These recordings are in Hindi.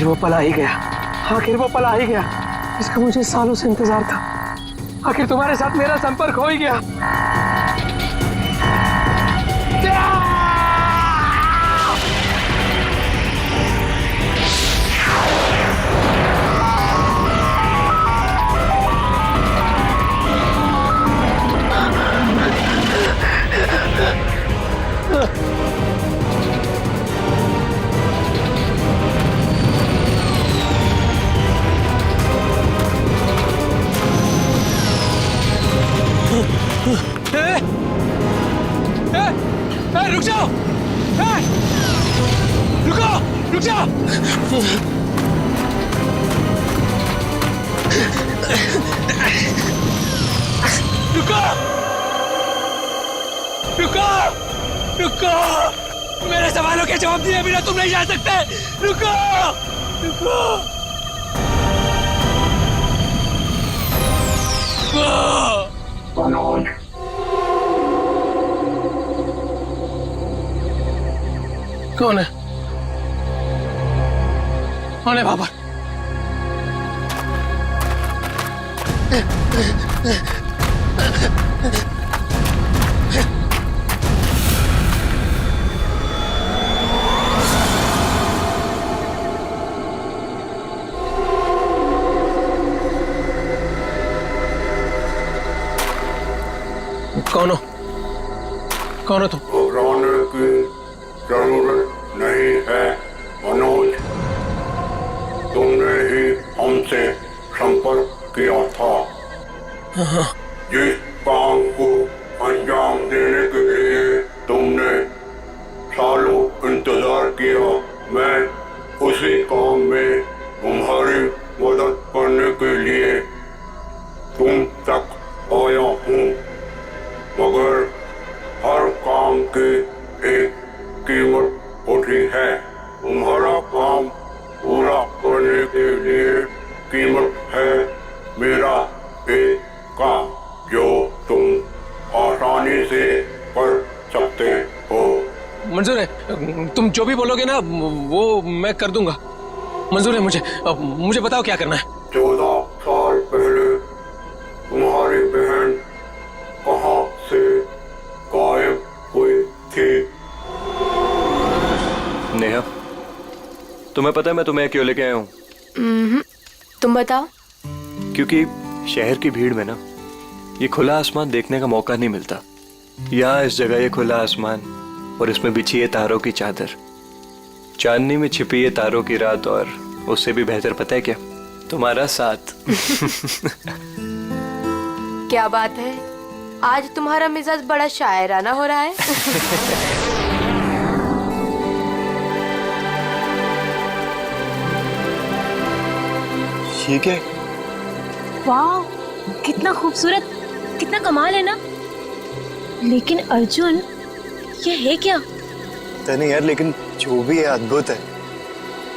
वो पल आ ही गया, आखिर वो पल आ ही गया। इसका मुझे सालों से इंतजार था। आखिर तुम्हारे साथ मेरा संपर्क हो ही गया। रुक जाओ! रुको! रुक जाओ! रुको! रुको! रुको! मेरे सवालों के जवाब दिए बिना तुम नहीं जा सकते। रुको! रुको! रुको! कौन है? कौन है बाबा? कौन हो? कौन हो तुम? घबराने की जरूरत नहीं है मनोज, तुमने ही हमसे संपर्क किया था। जिस काम को अंजाम देने के लिए तुमने सालों इंतजार किया, मैं उसी काम में तुम्हारी मदद करने के लिए तुम तक आया हूँ, मगर हर काम की एक कीमत होती है। तुम्हारा काम पूरा करने के लिए कीमत है मेरा एक काम जो तुम आसानी से कर सकते हो। मंजूर है, तुम जो भी बोलोगे ना वो मैं कर दूंगा। मंजूर है मुझे। मुझे बताओ क्या करना है। 14 साल पहले तुम्हारी बहन कहाँ से गायब हुई थी? नेहा, तुम्हें पता है मैं तुम्हें क्यों लेके आया हूँ? तुम बताओ। क्योंकि शहर की भीड़ में ना ये खुला आसमान देखने का मौका नहीं मिलता। यहाँ इस जगह ये खुला आसमान और इसमें बिछी है तारों की चादर, चांदनी में छिपी है तारों की रात, और उससे भी बेहतर पता है क्या? तुम्हारा साथ। क्या बात है, आज तुम्हारा मिजाज बड़ा शायराना हो रहा है। ठीक है। वाह, कितना खूबसूरत, कितना कमाल है ना। लेकिन अर्जुन, ये है क्या? नहीं यार, लेकिन जो भी है अद्भुत है।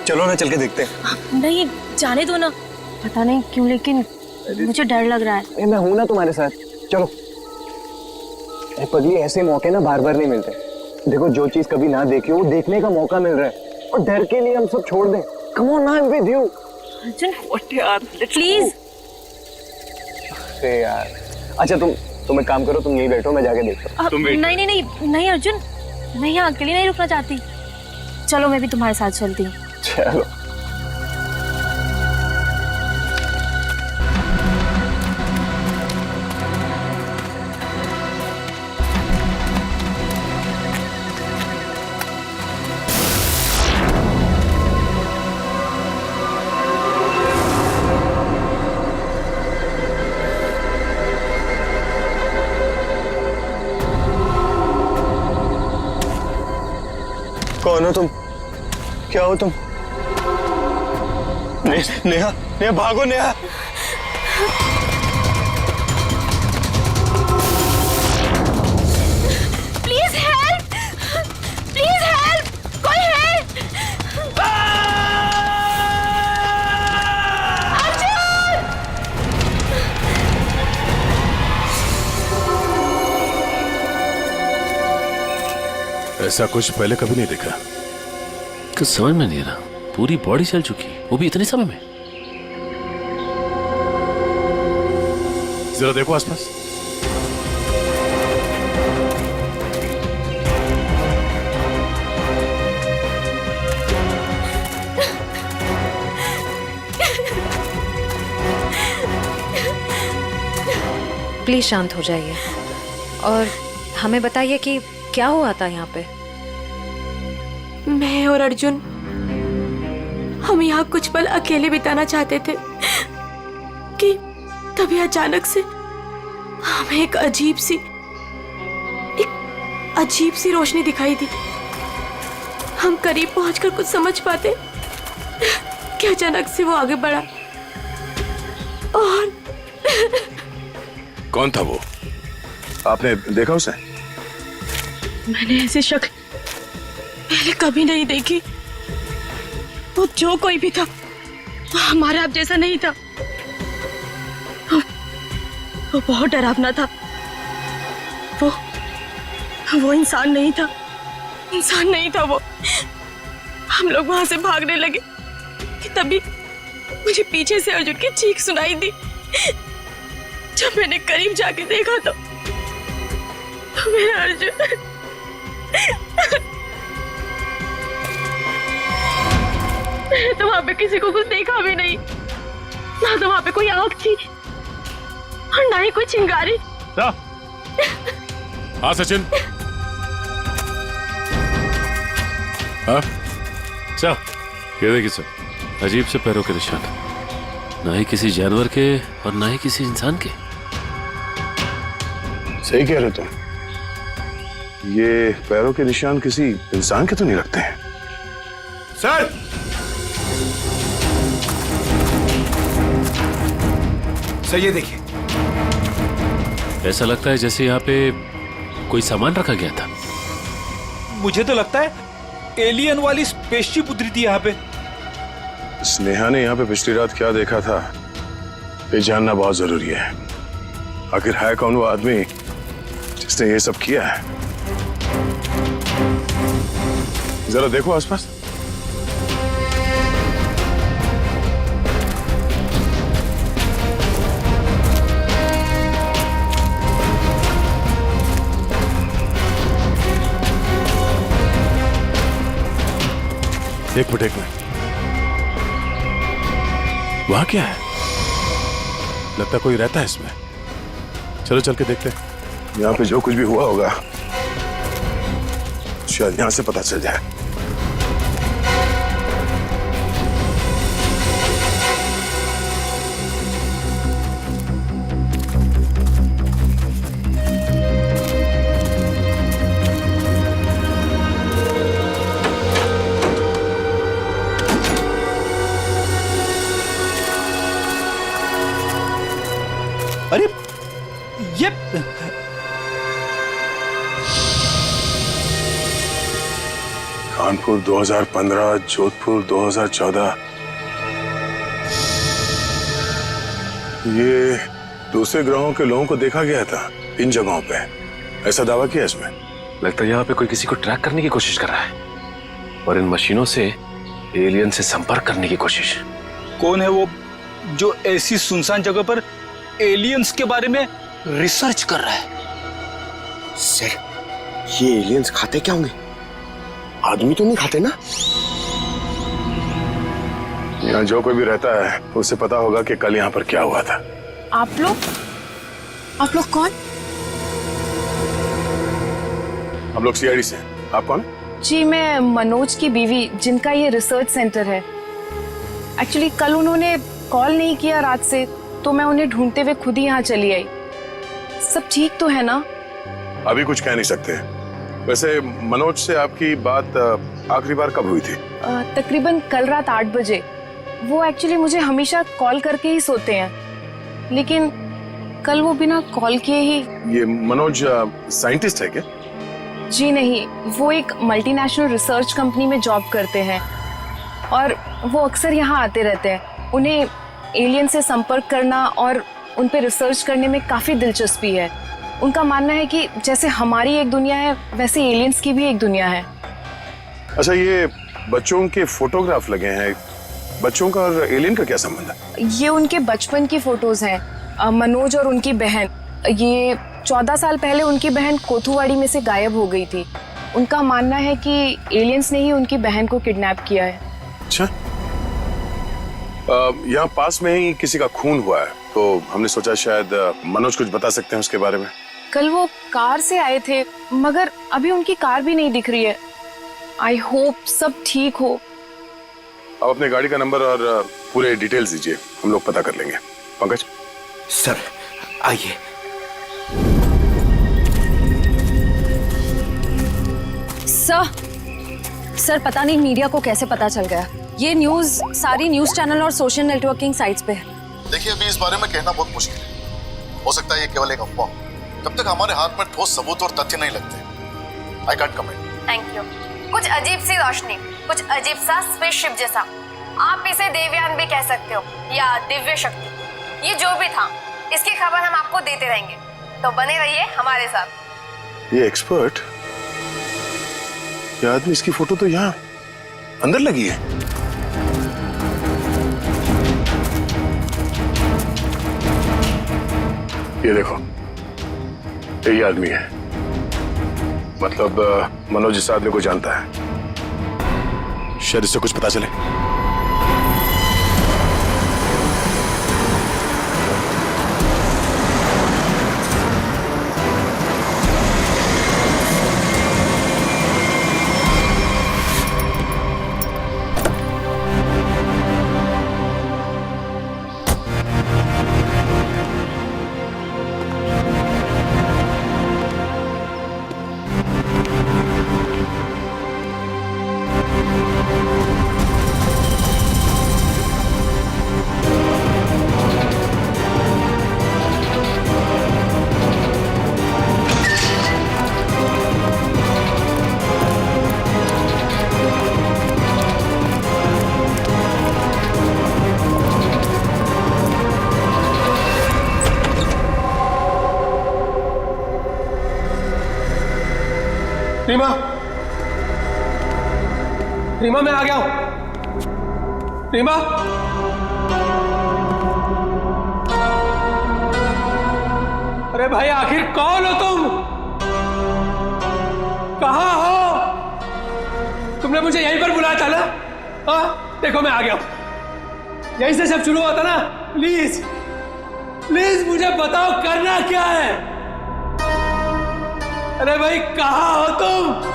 चलो ना चल के देखते हैं। नहीं, जाने दो ना। पता नहीं क्यों लेकिन मुझे डर लग रहा है। मैं हूं ना तुम्हारे साथ, चलो। पगली, ऐसे मौके ना बार बार नहीं मिलते। देखो, जो चीज कभी ना देखी हो वो देखने का मौका मिल रहा है, और डर के लिए हम सब छोड़ दें। Come on, I am with you. Arjun, please. अरे यार, अच्छा तुम एक काम करो, तुम यहीं बैठो, मैं जाके देखता हूँ। नहीं नहीं नहीं नहीं अर्जुन, मैं यहाँ अकेली नहीं रुकना चाहती। चलो, मैं भी तुम्हारे साथ चलती हूँ। चलो। कौन हो तुम? क्या हो तुम? नेहा, नेहा भागो Neha. Please help, please help, कोई है? अर्जुन! ऐसा कुछ पहले कभी नहीं देखा। कुछ समझ में नहीं आ रहा, पूरी बॉडी चल चुकी है। वो भी इतने समय में। जरा देखो आसपास। प्लीज शांत हो जाइए और हमें बताइए कि क्या हुआ था यहाँ पे। मैं और अर्जुन हम यहाँ कुछ पल अकेले बिताना चाहते थे कि तभी अचानक से हमें एक अजीब सी रोशनी दिखाई दी। हम करीब पहुंचकर कुछ समझ पाते कि अचानक से वो आगे बढ़ा और कौन था वो? आपने देखा उसे? मैंने ऐसी शक्ल पहले कभी नहीं देखी। वो जो कोई भी था वो हमारे आप जैसा नहीं था। वो बहुत डरावना था। वो इंसान नहीं था। इंसान नहीं था वो। हम लोग वहां से भागने लगे कि तभी मुझे पीछे से अर्जुन की चीख सुनाई दी। जब मैंने करीब जाके देखा तो मेरा अर्जुन मैंने तो वहां पे किसी को कुछ देखा भी नहीं। ना तो वहां पे कोई आग थी और ना ही कोई चिंगारी। हाँ सचिन। हाँ सर, ये देखिए सर, अजीब से पैरों के निशान, ना ही किसी जानवर के और ना ही किसी इंसान के। सही कह रहे तुम। ये पैरों के निशान किसी इंसान के तो नहीं लगते हैं। सर, सर ये देखिए। ऐसा लगता है जैसे यहाँ पे कोई सामान रखा गया था। मुझे तो लगता है एलियन वाली स्पेसशिप उतरी थी यहाँ पे। स्नेहा ने यहाँ पे पिछली रात क्या देखा था ये जानना बहुत जरूरी है। आखिर है कौन वो आदमी जिसने ये सब किया है? जरा देखो आसपास। एक मिनट वहां क्या है? लगता कोई रहता है इसमें। चलो चल के देखते हैं। यहाँ पे जो कुछ भी हुआ होगा शायद यहाँ से पता चल जाए। अरे ये कानपुर 2015, जोधपुर 2014। ये दूसरे ग्रहों के लोगों को देखा गया था इन जगहों पे, ऐसा दावा किया इसमें। लगता है यहाँ पे कोई किसी को ट्रैक करने की कोशिश कर रहा है और इन मशीनों से एलियन से संपर्क करने की कोशिश। कौन है वो जो ऐसी सुनसान जगह पर एलियंस के बारे में रिसर्च कर रहा है? सर, ये एलियंस खाते क्या होंगे? आदमी तो नहीं खाते ना? यहाँ जो कोई भी रहता है उसे पता होगा कि कल यहाँ पर क्या हुआ था। आप लोग कौन? हम लोग सीआईडी से। आप कौन? जी, मैं मनोज की बीवी, जिनका ये रिसर्च सेंटर है। एक्चुअली कल उन्होंने कॉल नहीं किया रात से, तो मैं उन्हें ढूंढते हुए खुद ही यहाँ चली आई। सब ठीक तो है ना? अभी कुछ कह नहीं सकते। वैसे मनोज से आपकी बात आखिरी बार कब हुई थी? तकरीबन कल रात 8 बजे। वो एक्चुअली मुझे हमेशा कॉल करके ही सोते हैं, लेकिन कल वो बिना कॉल किए ही। ये मनोज साइंटिस्ट है क्या? जी नहीं, वो एक मल्टीनेशनल रिसर्च कंपनी में जॉब करते हैं और वो अक्सर यहाँ आते रहते हैं। उन्हें एलियन से संपर्क करना और उन पे रिसर्च करने में काफी दिलचस्पी है। उनका मानना है कि जैसे हमारी एक दुनिया है वैसे एलियंस की भी एक दुनिया है। अच्छा, ये बच्चों के फोटोग्राफ लगे हैं, बच्चों का और एलियन का क्या संबंध है? ये उनके बचपन की फोटोज हैं, मनोज और उनकी बहन। ये 14 साल पहले उनकी बहन कोथुवाड़ी में से गायब हो गई थी। उनका मानना है कि एलियंस ने ही उनकी बहन को किडनैप किया है। अच्छा, यहाँ पास में ही किसी का खून हुआ है, तो हमने सोचा शायद मनोज कुछ बता सकते हैं उसके बारे में। कल वो कार से आए थे, मगर अभी उनकी कार भी नहीं दिख रही है। आई होप सब ठीक हो। आप अपने गाड़ी का नंबर और पूरे डिटेल्स दीजिए, हम लोग पता कर लेंगे। पंकज सर आइए। सर पता नहीं मीडिया को कैसे पता चल गया। ये न्यूज़ सारी न्यूज़ चैनल और सोशल नेटवर्किंग साइट्स पे है। देखिए, अभी इस बारे में कहना बहुत मुश्किल है। हो सकता है ये केवल एक अफवाह हो। जब तक हमारे हाथ में ठोस सबूत और तथ्य नहीं लगते, I can't comment. Thank you. कुछ अजीब सी रोशनी, कुछ अजीब सा स्पेसशिप जैसा, आप इसे देवयान भी कह सकते हो या दिव्य शक्ति। ये जो भी था, इसकी खबर हम आपको देते रहेंगे, तो बने रहिए हमारे साथ। ये एक्सपर्ट, ये आदमी, इसकी फोटो तो यहाँ अंदर लगी है। ये देखो, यही आदमी है। मतलब मनोज इस आदमी को जानता है। शायद इससे कुछ पता चले। रीमा, रीमा मैं आ गया हूं। रीमा, अरे भाई आखिर कौन हो तुम? कहां हो? तुमने मुझे यहीं पर बुलाया था ना? हाँ, देखो मैं आ गया हूं। यहीं से सब शुरू हुआ था ना? प्लीज प्लीज मुझे बताओ करना क्या है? अरे भाई कहां हो तुम?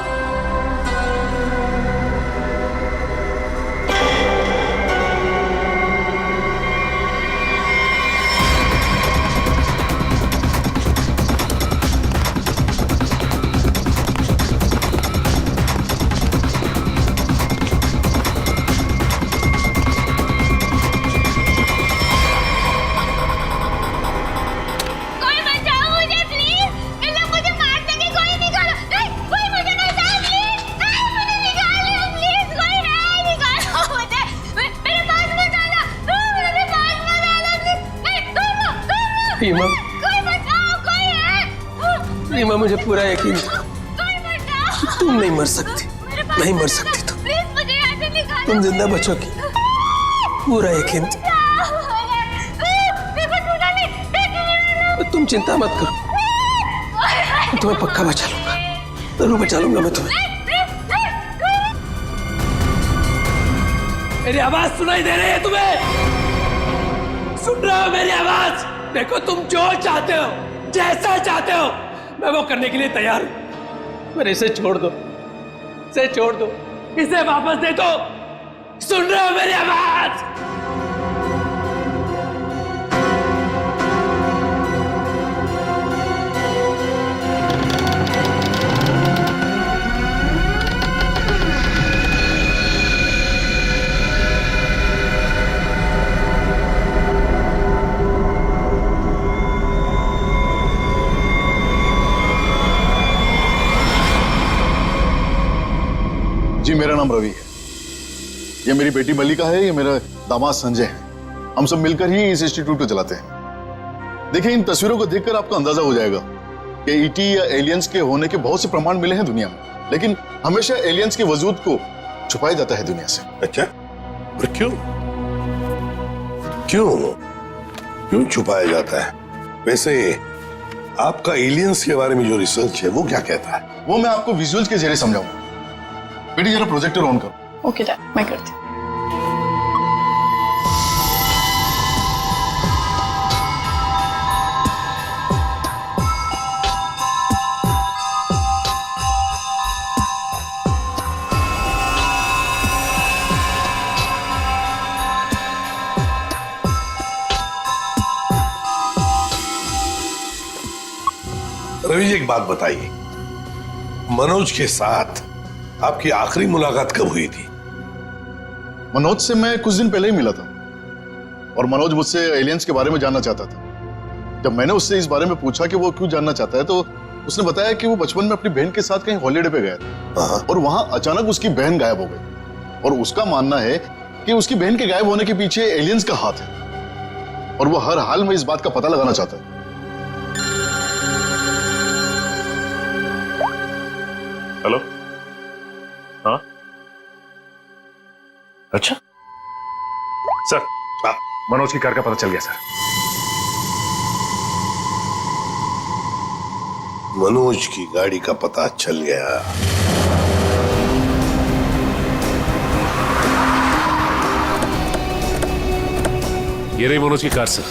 रीमा, रीमा मुझे पूरा यकीन था तुम नहीं मर सकती, नहीं मर सकती तुम जिंदा बचोगी, पूरा यकीन था। तुम चिंता मत करो, मैं तुम्हें पक्का बचा लूंगा, जरूर बचा लूंगा मैं तुम्हें। मेरी आवाज सुनाई दे रही है तुम्हें? सुन रहे हो मेरी आवाज? देखो तुम जो चाहते हो, जैसा चाहते हो, मैं वो करने के लिए तैयार हूं। पर इसे छोड़ दो, इसे छोड़ दो, इसे वापस दे दो। सुन रहे हो मेरी आवाज? जी, मेरा नाम रवि है। ये मेरी बेटी मल्लिका है, ये मेरा दामाद संजय है। हम सब मिलकर ही इस इंस्टीट्यूट को चलाते हैं। देखिए, इन तस्वीरों को देखकर आपको अंदाजा हो जाएगा कि ईटी या एलियंस के होने के बहुत से प्रमाण मिले हैं दुनिया में, लेकिन हमेशा एलियंस के वजूद को छुपाया जाता है दुनिया से। अच्छा, और क्यों? क्यों छुपाया जाता है? वैसे आपका एलियंस के बारे में जो रिसर्च है वो क्या कहता है? वो मैं आपको विजुअल्स के जरिए समझाऊंगा। बेटी जरा प्रोजेक्टर ऑन करो। ओके डैड, मैं करती हूँ। रवि जी एक बात बताइए, मनोज के साथ आपकी आखिरी मुलाकात कब हुई थी? मनोज से मैं कुछ दिन पहले ही मिला था और मनोज मुझसे एलियंस के बारे में जानना चाहता था। जब मैंने उससे इस बारे में पूछा कि वो क्यों जानना चाहता है तो उसने बताया कि वो बचपन में अपनी बहन के साथ कहीं हॉलीडे पे गया था और वहां अचानक उसकी बहन गायब हो गई और उसका मानना है कि उसकी बहन के गायब होने के पीछे एलियंस का हाथ है और वो हर हाल में इस बात का पता लगाना चाहता है। हेलो, हाँ, अच्छा सर, मनोज की कार का पता चल गया सर। मनोज की गाड़ी का पता चल गया। ये रही मनोज की कार सर।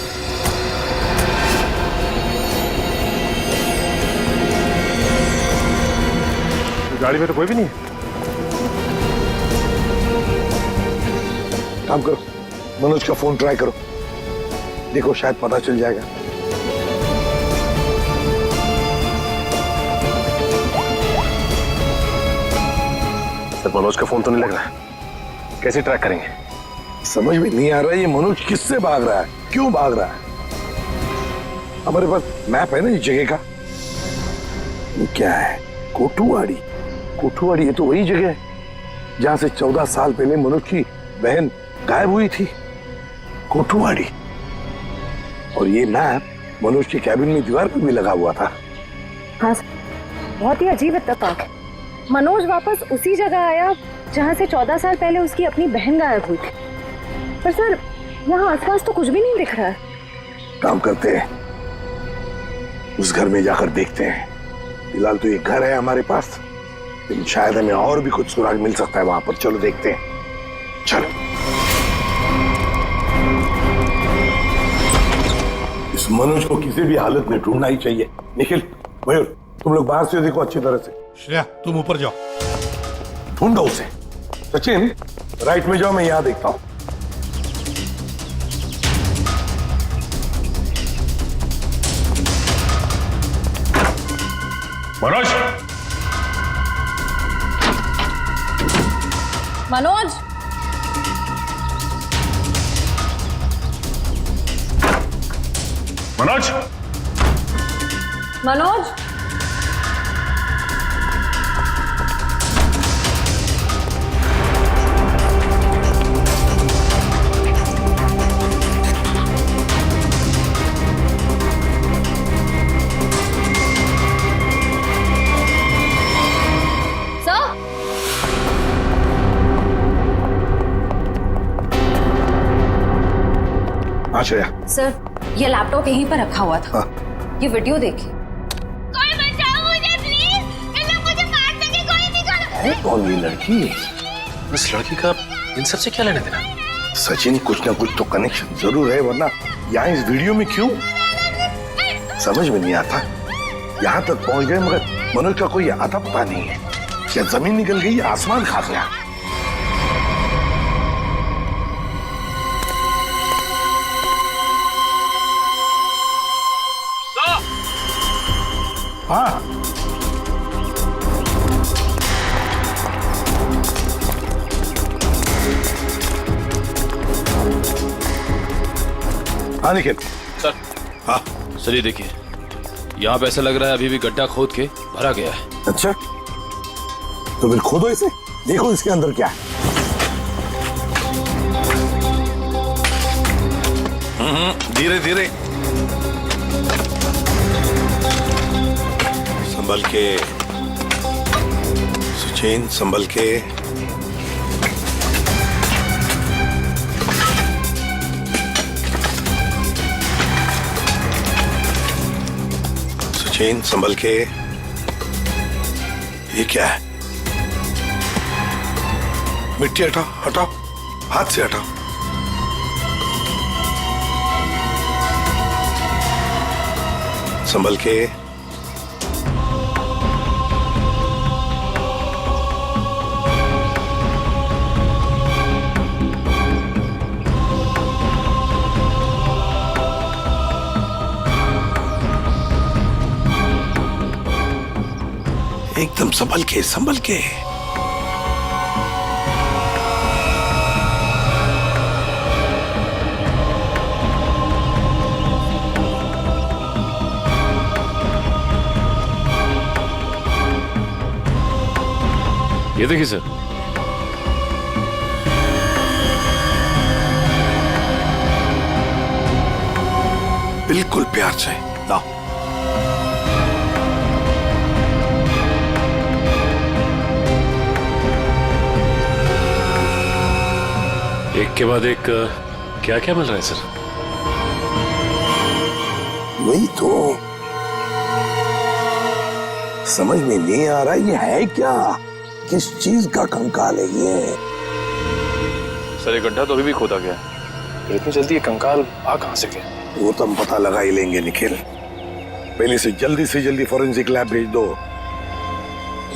गाड़ी में तो कोई भी नहीं है। काम करो, मनोज का फोन ट्राई करो, देखो शायद पता चल जाएगा। सर मनोज का फोन तो नहीं लग रहा, कैसे ट्रैक करेंगे? समझ में नहीं आ रहा है ये मनोज किससे भाग रहा है, क्यों भाग रहा है? हमारे पास मैप है ना इस जगह का। ये क्या है? कोठुवाड़ी। कोठुवाड़ी, ये तो वही जगह है जहां से 14 साल पहले मनोज की बहन गायब हुई थी। कोठुवाड़ी। और ये मैप मनोज के कैबिन में दीवार पर भी लगा हुआ था। हाँ सर, बहुत ही अजीब इत्तेफाक। मनोज वापस उसी जगह आया जहाँ से 14 साल पहले उसकी अपनी बहन गायब हुई थी। पर सर, यहाँ आसपास तो कुछ भी नहीं दिख रहा है। काम करते हैं, उस घर में जाकर देखते हैं। फिलहाल तो ये घर है हमारे पास, लेकिन शायद हमें और भी कुछ सुराग मिल सकता है वहां पर। चलो देखते हैं, चलो। इस मनोज को किसी भी हालत में ढूंढना ही चाहिए। निखिल, मयूर, तुम लोग बाहर से देखो अच्छी तरह से। श्रेया तुम ऊपर जाओ, ढूंढो उसे। सचिन राइट में जाओ, मैं यहां देखता हूं। मनोज, मनोज, मनोज, मनोज, श्रेया। सर, ये लैपटॉप यहीं पर रखा हुआ था। ये वीडियो देखिए। कोई बचाओ मुझे प्लीज, ये लोग मुझे मार देंगे, कोई निकालो। है कौन ये लड़की? इस लड़की का इन सब से क्या लेना देना? सचिन, कुछ ना कुछ तो कनेक्शन जरूर है, वरना यहाँ इस वीडियो में क्यों? समझ में नहीं आता। यहाँ तक पहुंच गए मगर मनोज का कोई आता पता नहीं है। क्या जमीन निकल गई, आसमान खा गया? हाँ, हाँ निखिल। सर, हाँ सर ये देखिए, यहाँ पे ऐसा लग रहा है अभी भी गड्ढा खोद के भरा गया है। अच्छा, तो फिर खोदो इसे, देखो इसके अंदर क्या है। धीरे धीरे, संभल के सचिन, संभल के। सचिन संभल के। ये क्या है? मिट्टी हटाओ, हटाओ, हाथ से हटाओ। संभल के। एकदम संभल के, संभल के। ये देखिए सर। बिल्कुल प्यार से लाओ। एक के बाद एक क्या क्या मिल रहा है सर? वही तो समझ में नहीं आ रहा ये है क्या, किस चीज का कंकाल है ये? सर ये गड्ढा तो अभी भी खोदा गया है, तो इतनी जल्दी ये कंकाल आ कहां से गया? वो तो हम पता लगा ही लेंगे निखिल। पहले से जल्दी फॉरेंसिक लैब भेज दो,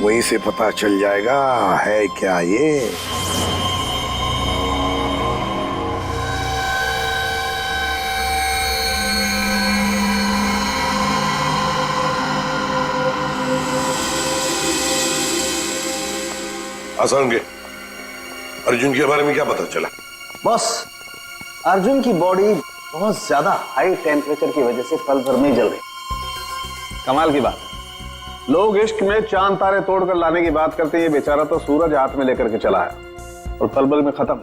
वहीं से पता चल जाएगा है क्या ये। आसान के अर्जुन के बारे में क्या पता चला? बॉस, अर्जुन की बॉडी बहुत ज्यादा हाई टेम्परेचर की वजह से पल भर में जल गई। कमाल की बात, लोग इश्क में चांद तारे तोड़कर लाने की बात करते हैं, ये बेचारा तो सूरज हाथ में लेकर के चला है और पल भर में खत्म।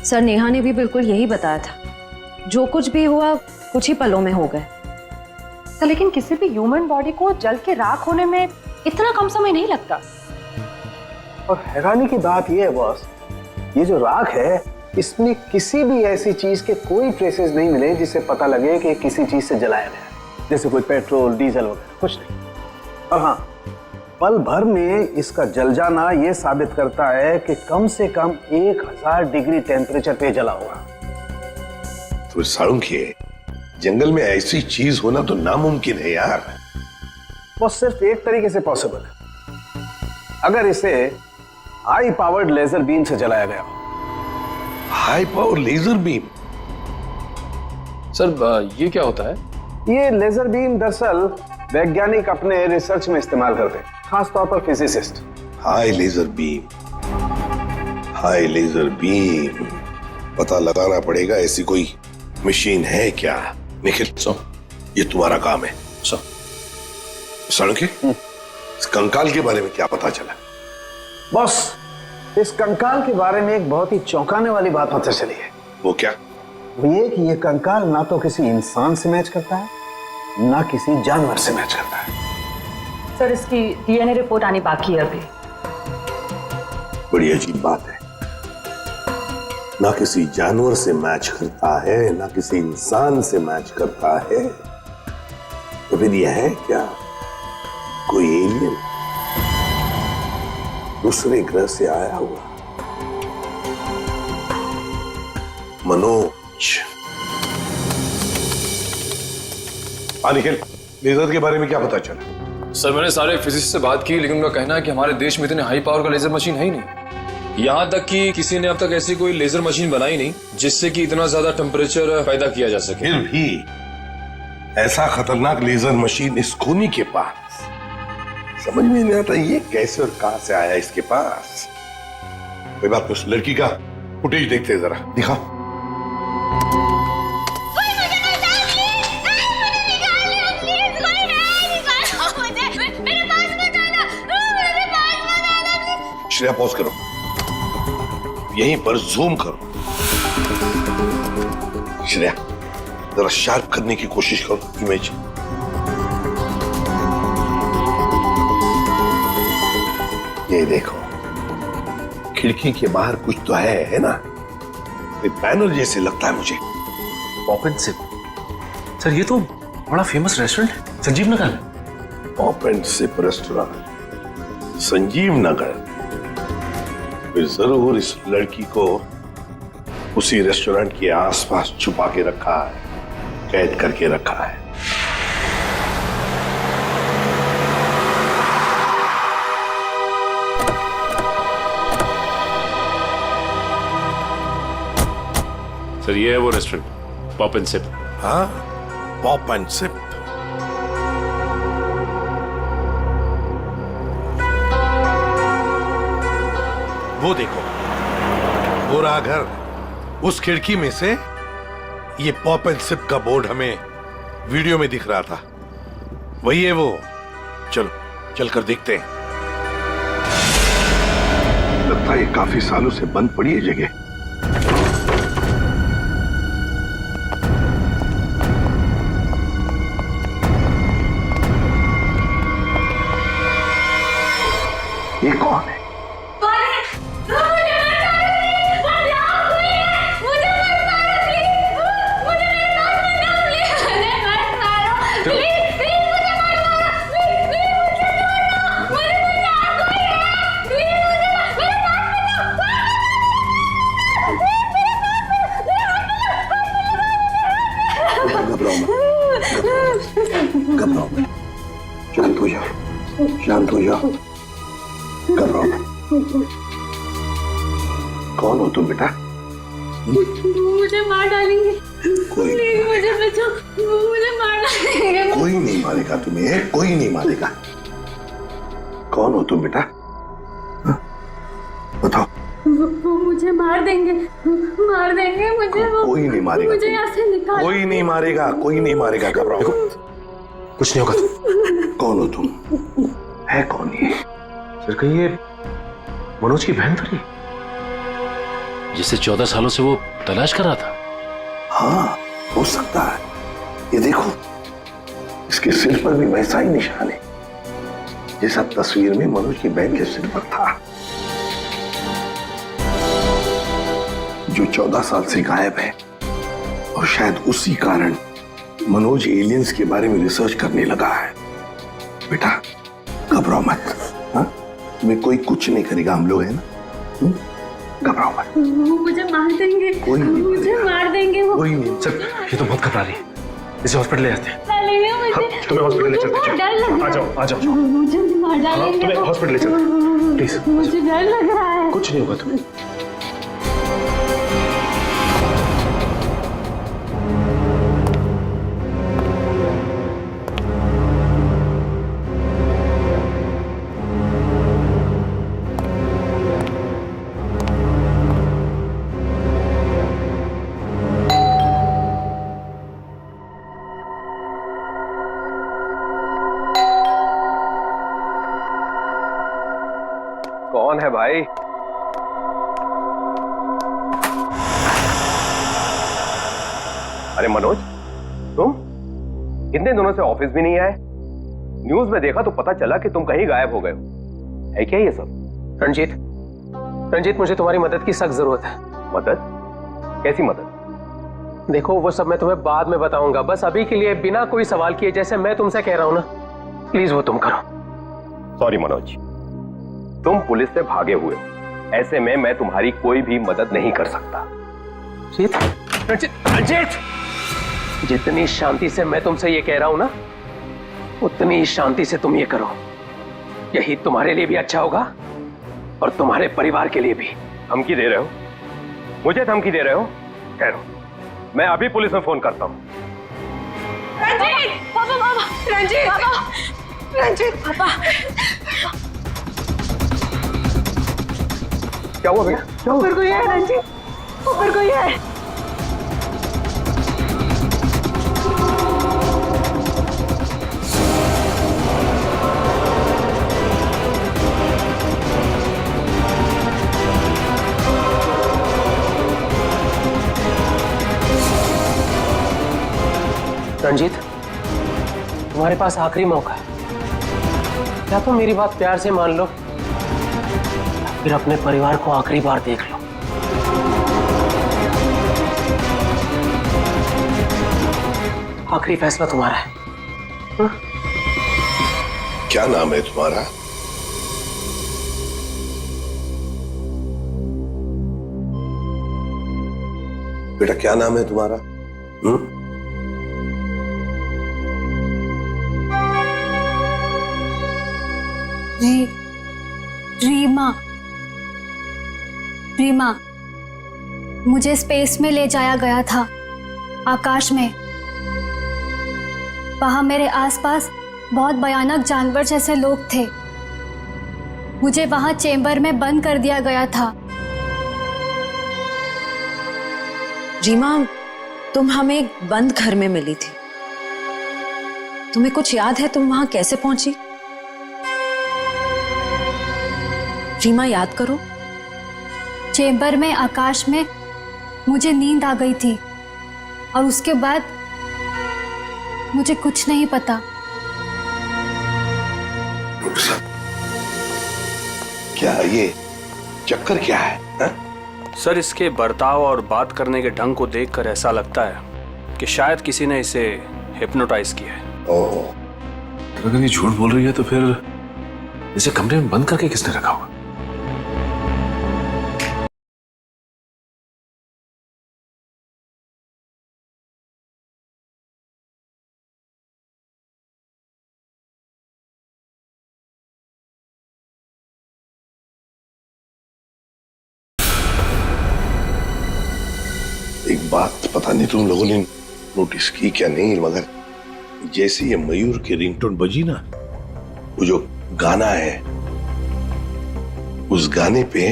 सर नेहा ने भी बिल्कुल यही बताया था, जो कुछ भी हुआ कुछ ही पलों में हो गए। सर लेकिन किसी भी ह्यूमन बॉडी को जल के राख होने में इतना कम समय नहीं लगता। और हैरानी की बात यह है बॉस, ये जो राख है इसमें किसी भी ऐसी चीज के कोई ट्रेसेस नहीं मिले जिससे पता लगे कि किसी चीज से जलाया गया, जैसे कोई पेट्रोल डीजल वगैरह कुछ नहीं। और हाँ, पल भर में इसका जल जाना यह साबित करता है कि कम से कम 1000 डिग्री टेम्परेचर पे जला होगा। तो साळुंखे, जंगल में ऐसी चीज होना तो नामुमकिन है यार। बस सिर्फ एक तरीके से पॉसिबल है, अगर इसे हाई पावर्ड लेजर बीम से जलाया गया। High power laser beam? Sir ये क्या होता है? ये लेजर बीम दरअसल वैज्ञानिक अपने रिसर्च में इस्तेमाल करते हैं, खासतौर पर physicist. High laser beam, high laser beam, पता लगाना पड़ेगा ऐसी कोई मशीन है क्या। निखिल ये तुम्हारा काम है। साळुंखे, इस कंकाल के बारे में क्या पता चला? बॉस, इस कंकाल के बारे में एक बहुत ही चौंकाने वाली बात पता चली है। वो क्या? वो ये कि ये कंकाल ना तो किसी इंसान से मैच करता है, ना किसी जानवर से मैच करता है। सर इसकी डीएनए रिपोर्ट आनी बाकी है अभी। बड़ी अजीब बात है, ना किसी जानवर से मैच करता है, ना किसी इंसान से मैच करता है। तो फिर यह है क्या, कोई एलियन दूसरे ग्रह से आया हुआ? मनोज। निखिल, लेजर के बारे में क्या पता चला? सर मैंने सारे फिजिसिस्ट से बात की, लेकिन उनका कहना है कि हमारे देश में इतने हाई पावर का लेजर मशीन है ही नहीं। यहाँ तक कि किसी ने अब तक ऐसी कोई लेजर मशीन बनाई नहीं जिससे कि इतना ज्यादा टेम्परेचर पैदा किया जा सके। फिर भी ऐसा खतरनाक लेजर मशीन इस खूनी के पास, समझ में नहीं आता ये कैसे और कहां से आया इसके पास। कोई बात, उस लड़की का फुटेज देखते हैं जरा, दिखाओ। श्रेया पॉज करो, यहीं पर जूम करो। श्रेया जरा शार्प करने की कोशिश करो इमेज। ये देखो, खिड़की के बाहर कुछ तो है ना? बैनर जैसे लगता है मुझे। Open SIP? सर ये तो बड़ा फेमस रेस्टोरेंट संजीव नगर में। Pop and sip restaurant Sanjeev Nagar. फिर जरूर इस लड़की को उसी रेस्टोरेंट के आसपास छुपा के रखा है, कैद करके रखा है। सर ये है वो रेस्टोरेंट पॉप एंड सिप। हाँ, पॉप एंड सिप। वो देखो, वो रहा घर। उस खिड़की में से ये पॉप एंड सिप का बोर्ड हमें वीडियो में दिख रहा था। वही है वो। चलो चलकर देखते हैं। लगता है ये काफी सालों से बंद पड़ी है जगह। ये कौन है? घबराओ मत, शांत हो जाओ, शांत हो जाओ, घबराओ मत। कौन हो तुम बेटा? मुझे मार डालेंगे। कोई प्लीज मुझे बचाओ, मुझे मार डालेंगे। कोई नहीं मारेगा तुम्हें, कोई नहीं मारेगा। कौन हो तुम बेटा? हाँ? बताओ। वो मुझे मार देंगे मुझे। कोई नहीं मारेगा, मुझे यहाँ से निकाल। कोई नहीं मारेगा, कोई नहीं मारेगा। घबराओ, कुछ नहीं होगा। कौन हो तुम? है कौन ये? सर कहीं ये मनोज की बहन तो नहीं, जिसे 14 सालों से वो तलाश कर रहा था? हाँ, हो सकता है। ये देखो, इसके सिर पर भी वैसा ही निशान है जैसा तस्वीर में मनोज की बहन के सिर पर था, जो 14 साल से गायब है। और शायद उसी कारण मनोज एलियंस के बारे में रिसर्च करने लगा है। बेटा घबराओ मत, हाँ? तुम्हें कोई कुछ नहीं करेगा, हम लोग हैं ना। घबराओ मत। वो मुझे मार देंगे। कोई नहीं, मुझे मार देंगे वो। कोई नहीं। सर ये तो बहुत घबरा रही है, इसे हॉस्पिटल ले जाते हैं। डालेंगे मुझे। तुम्हें हॉस्पिटल ले चलते हैं। डर लग रहा है। आ जाओ। मुझे मार डालेंगे। तुम्हें हॉस्पिटल ले चलते हैं, प्लीज। मुझे डर लग रहा है। कुछ नहीं होगा तुम्हें। कौन है भाई? अरे मनोज, तुम इतने दिनों से ऑफिस भी नहीं आए। न्यूज में देखा तो पता चला कि तुम कहीं गायब हो गए हो। है क्या ये सब? रंजीत मुझे तुम्हारी मदद की सख्त जरूरत है। मदद? कैसी मदद? देखो वो सब मैं तुम्हें बाद में बताऊंगा, बस अभी के लिए बिना कोई सवाल किए जैसे मैं तुमसे कह रहा हूं ना, प्लीज वो तुम करो। सॉरी मनोज, तुम पुलिस से भागे हुए हो। ऐसे में मैं तुम्हारी कोई भी मदद नहीं कर सकता। रंजीत, जितनी शांति से मैं तुमसे ये कह रहा हूं ना, उतनी ही शांति से तुम ये करो। यही तुम्हारे लिए भी अच्छा होगा और तुम्हारे परिवार के लिए भी। धमकी दे रहे हो? मुझे धमकी दे रहे हो? ठहरो, मैं अभी पुलिस में फोन करता हूं। रंजीत, पापा, रंजीत, रंजीत, पापा। क्या हुआ बेटा? क्या हुआ? ऊपर कोई है रंजीत, ऊपर कोई है। रंजीत, तुम्हारे पास आखिरी मौका है। क्या तुम मेरी बात प्यार से मान लो, फिर अपने परिवार को आखिरी बार देख लो। आखिरी फैसला तुम्हारा है। क्या नाम है तुम्हारा? बेटा क्या नाम है तुम्हारा? रीमा। रीमा, मुझे स्पेस में ले जाया गया था, आकाश में। वहां मेरे आसपास बहुत भयानक जानवर जैसे लोग थे। मुझे वहां चेंबर में बंद कर दिया गया था। रीमा, तुम हमें एक बंद घर में मिली थी। तुम्हें कुछ याद है तुम वहां कैसे पहुंची? रीमा, याद करो। चेंबर में, आकाश में मुझे नींद आ गई थी और उसके बाद मुझे कुछ नहीं पता। क्या ये चक्कर क्या है हा? सर, इसके बर्ताव और बात करने के ढंग को देखकर ऐसा लगता है कि शायद किसी ने इसे हिप्नोटाइज किया है। ओह, अगर ये झूठ बोल रही है तो फिर इसे कमरे में बंद करके किसने रखा होगा? एक बात पता नहीं तुम लोगों ने नोटिस की क्या नहीं, मगर जैसे ये मयूर की रिंगटोन बजी ना, वो जो गाना है, उस गाने पे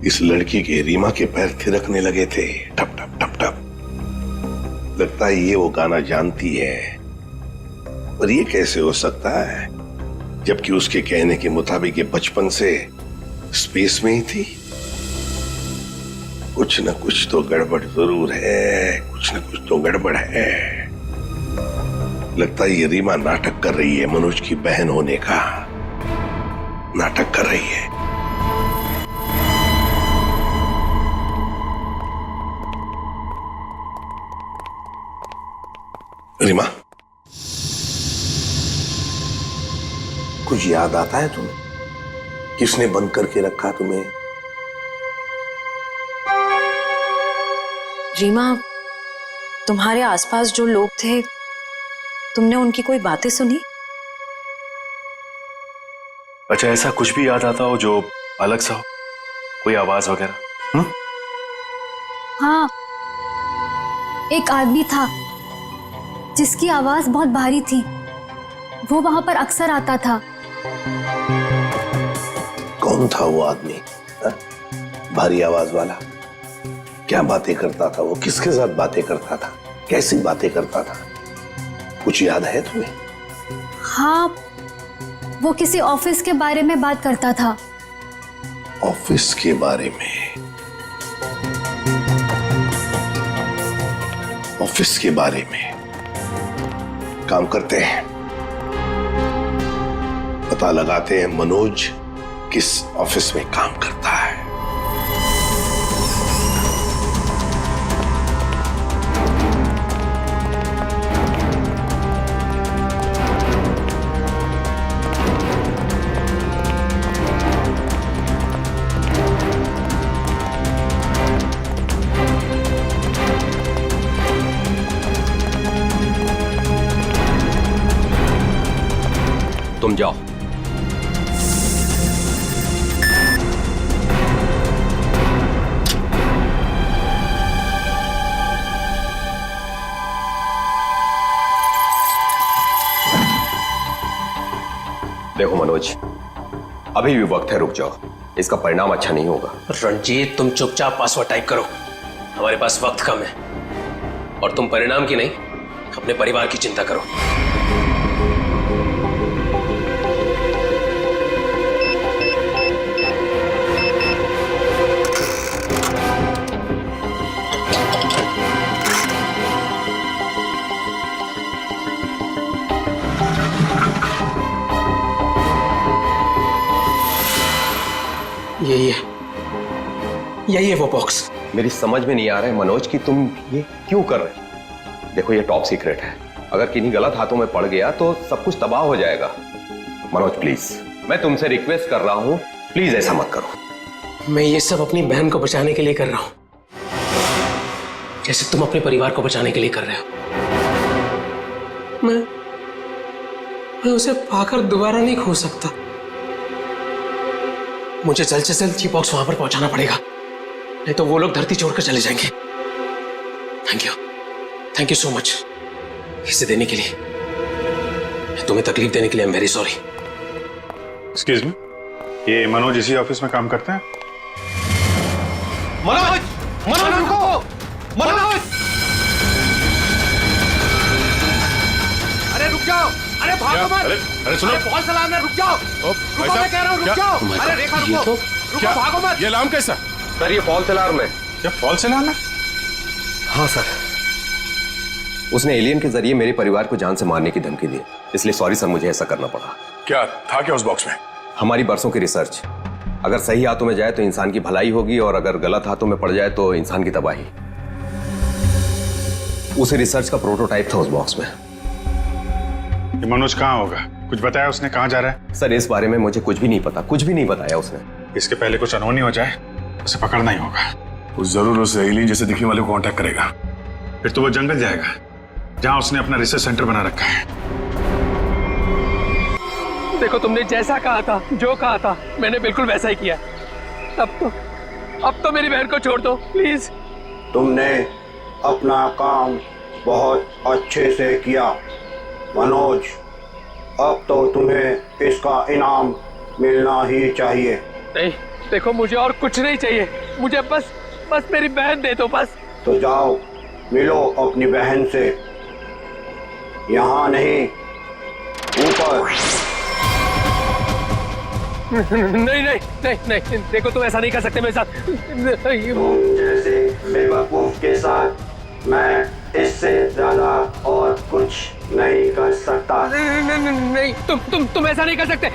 इस लड़की के, रीमा के पैर थिरकने लगे थे, टप टप टप टप। लगता है ये वो गाना जानती है, पर ये कैसे हो सकता है जबकि उसके कहने के मुताबिक ये बचपन से स्पेस में ही थी। कुछ न कुछ तो गड़बड़ जरूर है, कुछ न कुछ तो गड़बड़ है। लगता है ये रीमा नाटक कर रही है, मनोज की बहन होने का नाटक कर रही है। रीमा, कुछ याद आता है तुम्हें? किसने बंद करके रखा तुम्हें? रीमा, तुम्हारे आसपास जो लोग थे, तुमने उनकी कोई बातें सुनी? अच्छा, ऐसा कुछ भी याद आता हो जो अलग सा हो, कोई आवाज वगैरह? हाँ, एक आदमी था जिसकी आवाज बहुत भारी थी। वो वहां पर अक्सर आता था। कौन था वो आदमी? भारी आवाज वाला? क्या बातें करता था वो? किसके साथ बातें करता था? कैसी बातें करता था? कुछ याद है तुम्हें? हाँ, वो किसी ऑफिस के बारे में बात करता था। ऑफिस के बारे में? ऑफिस के बारे में? काम करते हैं, पता लगाते हैं मनोज किस ऑफिस में काम करता है। तुम जाओ। देखो मनोज, अभी भी वक्त है, रुक जाओ। इसका परिणाम अच्छा नहीं होगा। रणजीत, तुम चुपचाप पासवर्ड टाइप करो, हमारे पास वक्त कम है। और तुम परिणाम की नहीं, अपने परिवार की चिंता करो। यही है वो बॉक्स। मेरी समझ में नहीं आ रहा है मनोज कि तुम ये क्यों कर रहे हो। देखो ये टॉप सीक्रेट है, अगर किन्हीं गलत हाथों में पड़ गया तो सब कुछ तबाह हो जाएगा। मनोज प्लीज, मैं तुमसे रिक्वेस्ट कर रहा हूं, प्लीज ऐसा मत करो। मैं ये सब अपनी बहन को बचाने के लिए कर रहा हूं, जैसे तुम अपने परिवार को बचाने के लिए कर रहे हो। मैं उसे पाकर दोबारा नहीं खो सकता। मुझे जल्द से जल्द जी बॉक्स वहां पर पहुंचाना पड़ेगा, नहीं तो वो लोग धरती छोड़कर चले जाएंगे। थैंक यू सो मच इसे देने के लिए, तुम्हें तकलीफ देने के लिए। I am very sorry. Excuse me, ये मनोज इसी ऑफिस में काम करते हैं? मनोज, मनोज रुको, मनोज! अरे रुक जाओ, अरे भागो मत! अरे सुनो, फॉल्स अलार्म है, रुक जाओ! रुको, मैं कह रहा हूँ, रुक जाओ! अरे रेखा रुको, रुको, भागो मत! ये अलार्म कैसा? सर ये फॉल्स अलार्म है। क्या फॉल्स अलार्म है? हाँ सर, उसने एलियन के जरिए मेरे परिवार को जान से मारने की धमकी दी, इसलिए सॉरी सर, मुझे ऐसा करना पड़ा। क्या था क्या उस बॉक्स में? हमारी बरसों की रिसर्च, अगर सही हाथों में जाए तो इंसान की भलाई होगी और अगर गलत हाथों में पड़ जाए तो इंसान की तबाही। उसी रिसर्च का प्रोटोटाइप था उस बॉक्स में। ये मनोज कहाँ होगा? कुछ बताया उसने, कहाँ जा रहा है? सर इस बारे में मुझे कुछ भी नहीं पता, कुछ भी नहीं बताया उसने। इसके पहले कुछ अनहोनी हो जाए, उसे पकड़ना ही होगा। वो जरूर उस एलियन जैसे दिखने वाले को कांटेक्ट करेगा, फिर तो वो जंगल जाएगा जहां उसने अपना रिसर्च सेंटर बना रखा है। देखो तुमने जैसा कहा था, जो कहा था, मैंने बिल्कुल वैसा ही किया। अब तो मेरी बहन को छोड़ दो प्लीज। तुमने अपना काम बहुत अच्छे से किया मनोज, अब तो तुम्हें इसका इनाम मिलना ही चाहिए। नहीं देखो, मुझे और कुछ नहीं चाहिए, मुझे बस मेरी बहन दे दो बस। तो जाओ मिलो अपनी बहन से, यहाँ नहीं ऊपर। नहीं, देखो तुम ऐसा नहीं कर सकते मेरे साथ। तुम जैसे बेवकूफ के साथ मैं इससे ज्यादा और कुछ नहीं कर सकता। नहीं, तुम ऐसा नहीं कर सकते।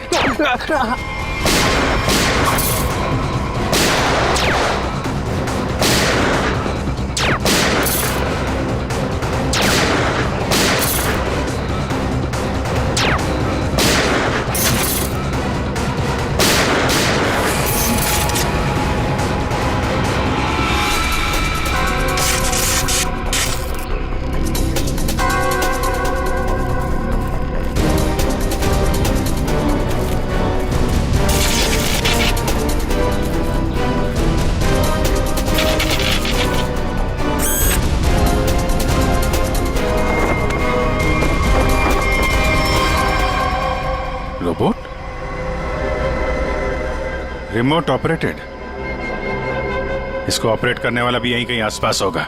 रोबोट? Remote operated? इसको ऑपरेट करने वाला भी यहीं कहीं आसपास होगा।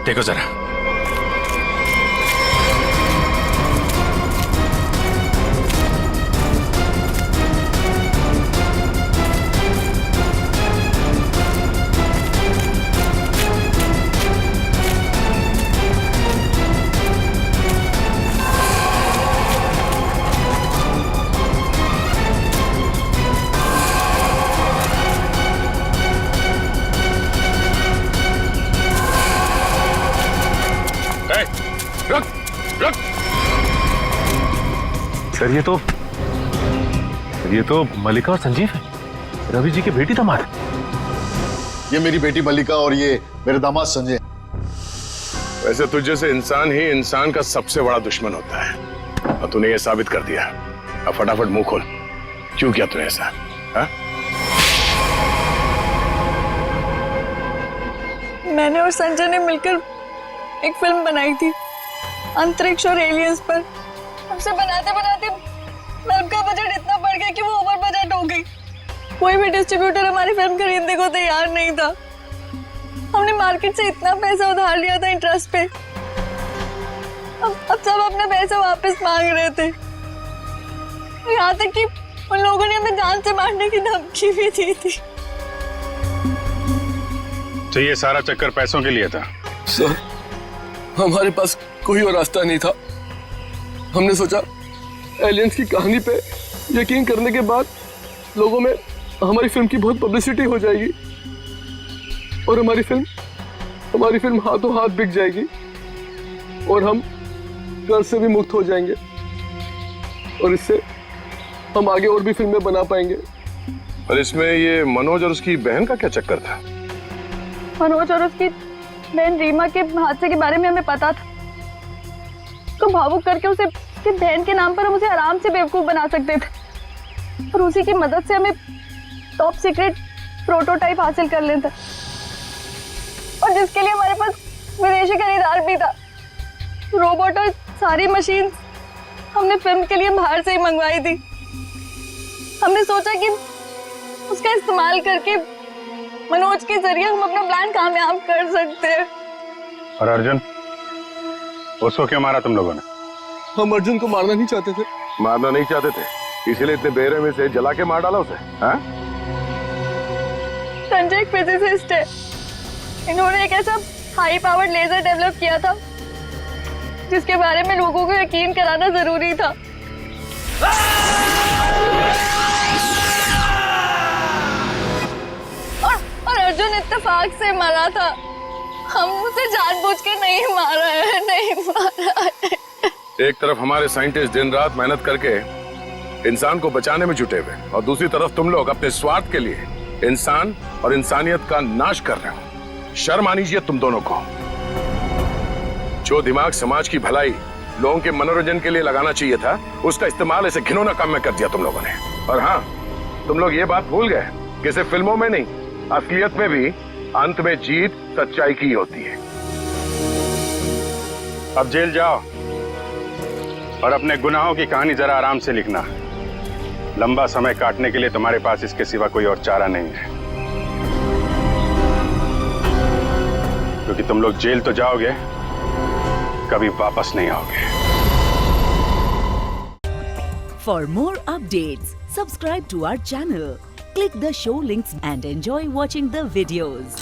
देखो जरा। सर ये तो मल्लिका और संजीव है, रवि जी की बेटी दामाद। ये मेरी बेटी मल्लिका और ये मेरे दामाद संजय। वैसे तुझे से इंसान ही इंसान का सबसे बड़ा दुश्मन होता है, और तूने ये साबित कर दिया। अब फटाफट मुंह खोल, क्यों किया तूने ऐसा? हा? मैंने और संजय ने मिलकर एक फिल्म बनाई थी अंतरिक्ष और एलियंस पर। हमसे बनाते बनाते फिल्म का बजट इतना बढ़ गया कि वो ओवर बजट हो गई। कोई भी डिस्ट्रीब्यूटर हमारी फिल्म खरीदने को तैयार नहीं था। हमने मार्केट से इतना पैसा उधार लिया था इंटरेस्ट पे। अब सब अपना पैसा वापस मांग रहे थे, यहाँ तक कि उन लोगों ने हमें जान से मारने की धमकी भी दी थी। तो ये सारा चक्कर पैसों के लिए था? सर, हमारे पास कोई और रास्ता नहीं था। हमने सोचा एलियंस की कहानी पे यकीन करने के बाद लोगों में हमारी फिल्म की बहुत पब्लिसिटी हो जाएगी और हमारी फिल्म हाथों हाथ बिक जाएगी। और हम कर्ज से भी मुक्त हो जाएंगे और इससे हम आगे और भी फिल्में बना पाएंगे। और इसमें ये मनोज और उसकी बहन का क्या चक्कर था? मनोज और उसकी बहन रीमा के हादसे के बारे में हमें पता था, तो भावुक करके उसे उसकी बहन के नाम पर हम उसे आराम से बेवकूफ बना सकते थे और उसी की मदद से हमें टॉप सीक्रेट प्रोटोटाइप हासिल कर लेता और जिसके लिए हमारे पास विदेशी खरीदार भी था। रोबोट और सारी मशीन हमने फिल्म के लिए बाहर से ही मंगवाई थी। हमने सोचा कि उसका इस्तेमाल करके मनोज के जरिए हम अपना प्लान कामयाब कर सकते हैं। और अर्जुन, उसको क्यों मारा तुम लोगों ने? हम अर्जुन को मारना नहीं चाहते थे। मारना नहीं चाहते थे, इसीलिए इतने बेरहमी से जला के मार डाला उसे? हाँ? संजय एक फिजिसिस्ट है, इन्होंने एक ऐसा हाई पावर्ड लेजर डेवलप किया था जिसके बारे में लोगों को यकीन कराना जरूरी था। और अर्जुन इत्तेफाक से मरा था, हम उसे जानबूझ के नहीं मारा है, नहीं मारा है। एक तरफ हमारे साइंटिस्ट दिन रात मेहनत करके इंसान को बचाने में जुटे हुए और दूसरी तरफ तुम लोग अपने स्वार्थ के लिए इंसान और इंसानियत का नाश कर रहे हो। शर्म आनी चाहिए तुम दोनों को। जो दिमाग समाज की भलाई, लोगों के मनोरंजन के लिए लगाना चाहिए था, उसका इस्तेमाल ऐसे घिनौना काम में कर दिया तुम लोगों ने। और हाँ, तुम लोग ये बात भूल गए कि सिर्फ फिल्मों में नहीं, असलियत में भी अंत में जीत सच्चाई की होती है। अब जेल जाओ और अपने गुनाहों की कहानी जरा आराम से लिखना। लंबा समय काटने के लिए तुम्हारे पास इसके सिवा कोई और चारा नहीं है, क्योंकि तुम लोग जेल तो जाओगे, कभी वापस नहीं आओगे। For more updates, subscribe to our channel, click the show links and enjoy watching the videos.